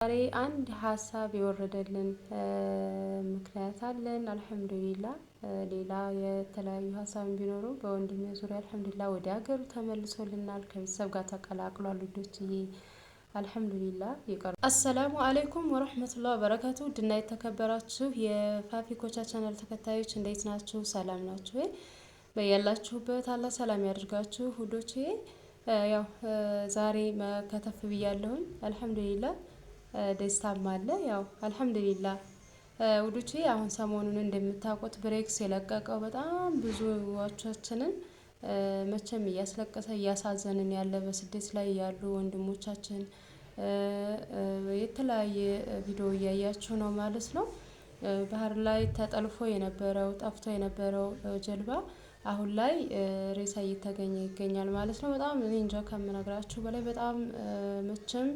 ዛሬ አንድ ሀሳብ የወረደልን ምክንያት አለን አልሀምዱሊላህ። ሌላ የተለያዩ ሀሳብ ቢኖረው በወንድሜ ዙሪያ አልሀምዱሊላህ ወደ ሀገሩ ተመልሶልናል ከቤተሰብ ጋር ተቀላቅሏል። ውዶችዬ አልሀምዱሊላህ። አሰላሙ አለይኩም ወረህመቱላሂ ወበረካቱ። ድና የተከበራችሁ የፋፊኮቻ ቻናል ተከታዮች እንዴት ናችሁ? ሰላም ናችሁ ወይ? በያላችሁበት አላህ ሰላም ያድርጋችሁ ውዶችዬ። ያው ዛሬ ከተፍ ብያለሁኝ አልሀምዱሊላህ። ደስታም አለ ያው አልሀምዱሊላህ ውዶቼ። አሁን ሰሞኑን እንደምታውቁት ብሬክስ የለቀቀው በጣም ብዙዎቻችንን መቼም እያስለቀሰ እያሳዘንን ያለ በስደት ላይ ያሉ ወንድሞቻችን የተለያየ ቪዲዮ እያያችሁ ነው ማለት ነው። ባህር ላይ ተጠልፎ የነበረው ጠፍቶ የነበረው ጀልባ አሁን ላይ ሬሳ እየተገኘ ይገኛል ማለት ነው። በጣም እኔ እንጃ ከምነግራችሁ በላይ በጣም መቼም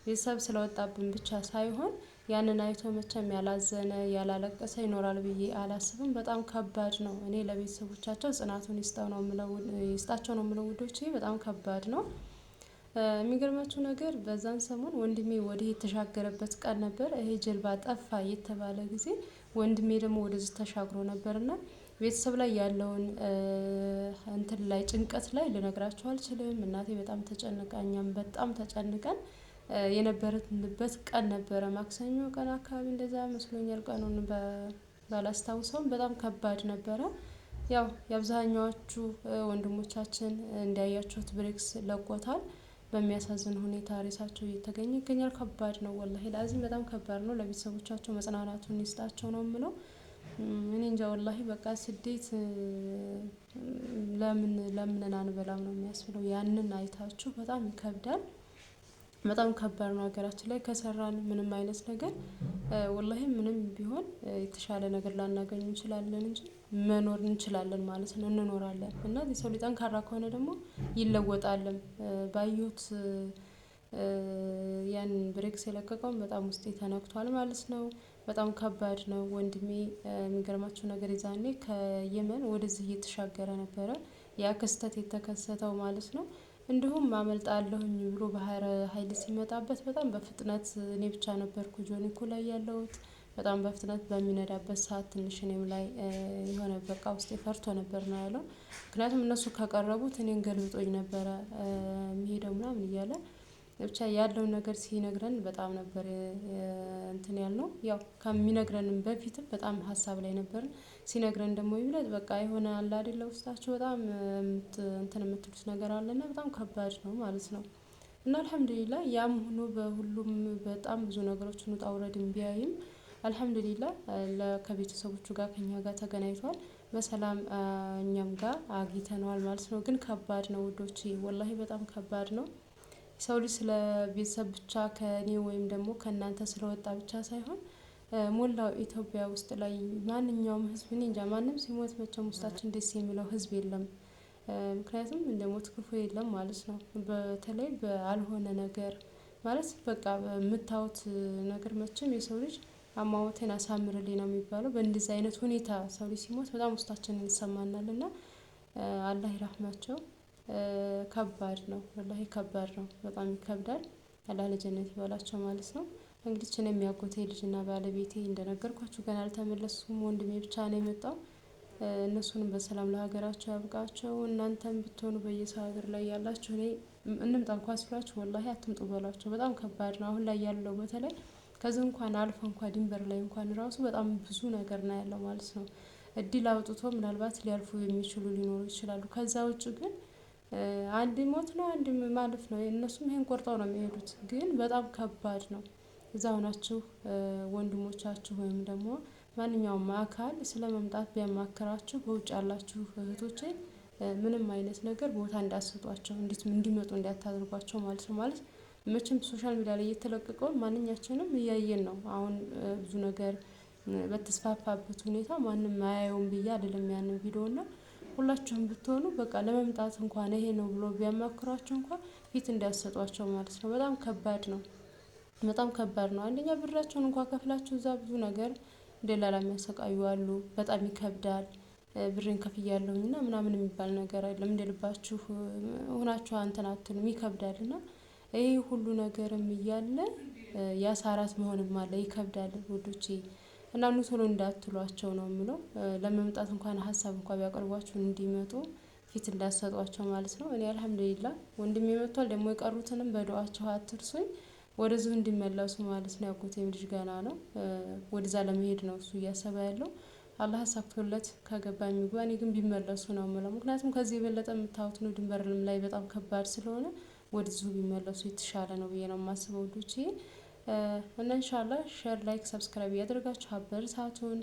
ቤተሰብ ስለወጣብን ብቻ ሳይሆን ያንን አይቶ መቼም ያላዘነ ያላለቀሰ ይኖራል ብዬ አላስብም። በጣም ከባድ ነው። እኔ ለቤተሰቦቻቸው ጽናቱን ይስጣቸው ነው የምለው ውዶቼ። በጣም ከባድ ነው። የሚገርማችሁ ነገር በዛን ሰሞን ወንድሜ ወዲህ የተሻገረበት ቀን ነበር። ይሄ ጀልባ ጠፋ የተባለ ጊዜ ወንድሜ ደግሞ ወደዚህ ተሻግሮ ነበርና ቤተሰብ ላይ ያለውን እንትን ላይ ጭንቀት ላይ ልነግራችሁ አልችልም። እናቴ በጣም ተጨንቃ እኛም በጣም ተጨንቀን የነበረንበት ቀን ነበረ። ማክሰኞ ቀን አካባቢ እንደዛ መስሎኛል። ቀኑን ባላስታውሰውም በጣም ከባድ ነበረ። ያው የአብዛኛዎቹ ወንድሞቻችን እንዳያችሁት ብሬክስ ለቆታል። በሚያሳዝን ሁኔታ ሬሳቸው እየተገኘ ይገኛል። ከባድ ነው ወላሂ ላዚም በጣም ከባድ ነው። ለቤተሰቦቻቸው መጽናናቱን ይስጣቸው ነው የምለው። እኔ እንጃ ወላሂ በቃ ስደት ለምንን አንበላም ነው የሚያስብለው። ያንን አይታችሁ በጣም ይከብዳል። በጣም ከባድ ነው። ሀገራችን ላይ ከሰራን ምንም አይነት ነገር ወላሂ ምንም ቢሆን የተሻለ ነገር ላናገኝ እንችላለን እንጂ መኖር እንችላለን ማለት ነው። እንኖራለን እና የሰው ልጅ ጠንካራ ከሆነ ደግሞ ይለወጣልም። ባየሁት ያንን ብሬክስ የለቀቀውን በጣም ውስጤ ተነክቷል ማለት ነው። በጣም ከባድ ነው። ወንድሜ የሚገርማችሁ ነገር የዛኔ ከየመን ወደዚህ እየተሻገረ ነበረ ያ ክስተት የተከሰተው ማለት ነው። እንዲሁም አመልጣለሁኝ ብሎ ባህር ሀይል ሲመጣበት በጣም በፍጥነት እኔ ብቻ ነበርኩ ጆኒኮ ላይ ያለሁት። በጣም በፍጥነት በሚነዳበት ሰዓት ትንሽ እኔም ላይ የሆነ በቃ ውስጤ ፈርቶ ነበር ነው ያለው። ምክንያቱም እነሱ ከቀረቡት እኔን ገልብጦኝ ነበረ የሚሄደው ምናምን እያለ ብቻ ያለውን ነገር ሲነግረን በጣም ነበር እንትን ያልነው። ያው ከሚነግረንም በፊትም በጣም ሀሳብ ላይ ነበርን። ሲነግረን ደግሞ ይብለጥ በቃ የሆነ አለ አይደለ ውስጣችሁ በጣም እንትን የምትሉት ነገር አለና በጣም ከባድ ነው ማለት ነው። እና አልሀምዱሊላህ ያም ሆኖ በሁሉም በጣም ብዙ ነገሮችን ውጣ ውረድም ቢያይም አልሀምዱሊላህ ከቤተሰቦቹ ጋር ከእኛ ጋር ተገናኝቷል። በሰላም እኛም ጋር አግኝተነዋል ማለት ነው። ግን ከባድ ነው ውዶቼ ወላሂ በጣም ከባድ ነው። የሰው ልጅ ስለ ቤተሰብ ብቻ ከእኔ ወይም ደግሞ ከእናንተ ስለወጣ ብቻ ሳይሆን ሞላው ኢትዮጵያ ውስጥ ላይ ማንኛውም ህዝብ እኔ እንጃ ማንም ሲሞት መቼም ውስጣችን ደስ የሚለው ህዝብ የለም። ምክንያቱም እንደሞት ክፉ የለም ማለት ነው። በተለይ ባልሆነ ነገር ማለት በቃ የምታዩት ነገር መቼም የሰው ልጅ አሟሟቴን አሳምርልኝ ነው የሚባለው። በእንደዚህ አይነት ሁኔታ ሰው ልጅ ሲሞት በጣም ውስጣችንን ይሰማናል እና አላህ ይራህማቸው። ከባድ ነው ወላሂ ከባድ ነው። በጣም ይከብዳል። አላህ ለጀነት ይበላቸው ማለት ነው። እንግዲህ እኔም ያጎቴ ልጅና ባለቤቴ እንደነገርኳችሁ ገና አልተመለሱም። ወንድሜ ብቻ ነው የመጣው። እነሱንም በሰላም ለሀገራቸው ያብቃቸው። እናንተም ብትሆኑ በየሰው ሀገር ላይ ያላችሁ እኔ እንምጣ እንኳን ስሏችሁ ወላሂ አትምጡ በሏቸው። በጣም ከባድ ነው። አሁን ላይ ያለው በተለይ ከዚህ እንኳን አልፎ እንኳን ድንበር ላይ እንኳን ራሱ በጣም ብዙ ነገር ነው ያለው ማለት ነው። እድል አውጥቶ ምናልባት ሊያልፉ የሚችሉ ሊኖሩ ይችላሉ። ከዛ ውጪ ግን አንድ ሞት ነው አንድ ማለፍ ነው። እነሱም ይሄን ቆርጠው ነው የሚሄዱት። ግን በጣም ከባድ ነው። እዛው ናችሁ ወንድሞቻችሁ ወይም ደግሞ ማንኛውም አካል ስለመምጣት ቢያማክራችሁ በውጭ ያላችሁ እህቶቼ ምንም አይነት ነገር ቦታ እንዳትሰጧቸው እንዲመጡ እንዳታደርጓቸው ማለት ነው። ማለት መቼም ሶሻል ሚዲያ ላይ የተለቀቀውን ማንኛችንም እያየን ነው። አሁን ብዙ ነገር በተስፋፋበት ሁኔታ ማንም አያየውም ብዬ አይደለም ያንን ቪዲዮ እና ሁላችሁም ብትሆኑ በቃ ለመምጣት እንኳን ይሄ ነው ብሎ ቢያማክሯቸው እንኳን ፊት እንዳትሰጧቸው ማለት ነው። በጣም ከባድ ነው። በጣም ከባድ ነው። አንደኛ ብራቸውን እንኳን ከፍላችሁ እዛ ብዙ ነገር ደላላ የሚያሰቃዩ አሉ። በጣም ይከብዳል። ብሬን ከፍያለሁኝ እና ምናምን የሚባል ነገር አይደለም። እንደልባችሁ ሆናችሁ እንትን አትሉም ይከብዳል። እና ይሄ ሁሉ ነገርም እያለ የአሳራት መሆንም አለ ይከብዳል ውዶቼ። እና ኑ ቶሎ እንዳትሏቸው ነው የምለው። ለመምጣት እንኳን ሀሳብ እንኳን ቢያቀርቧችሁ እንዲመጡ ፊት እንዳትሰጧቸው ማለት ነው። እኔ አልሐምዱሊላህ ወንድሜ መጥቷል። ደግሞ የቀሩትንም በዱዓችሁ አትርሱኝ ወደዚሁ እንዲመለሱ ማለት ነው። ያጎቴም ልጅ ገና ነው ወደዛ ለመሄድ ነው እሱ እያሰበ ያለው። አላህ አሳክቶለት ከገባ የሚግባ። እኔ ግን ቢመለሱ ነው የምለው። ምክንያቱም ከዚህ የበለጠ የምታዩት ነው ድንበርም ላይ በጣም ከባድ ስለሆነ ወደዚሁ ቢመለሱ የተሻለ ነው ብዬ ነው የማስበው ውዶቼ። እና ኢንሻአላህ ሼር ላይክ ሰብስክራይብ እያደረጋችሁ አበረታቱን።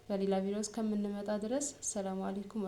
በሌላ ቪዲዮ እስከምንመጣ ድረስ ሰላም አለይኩም።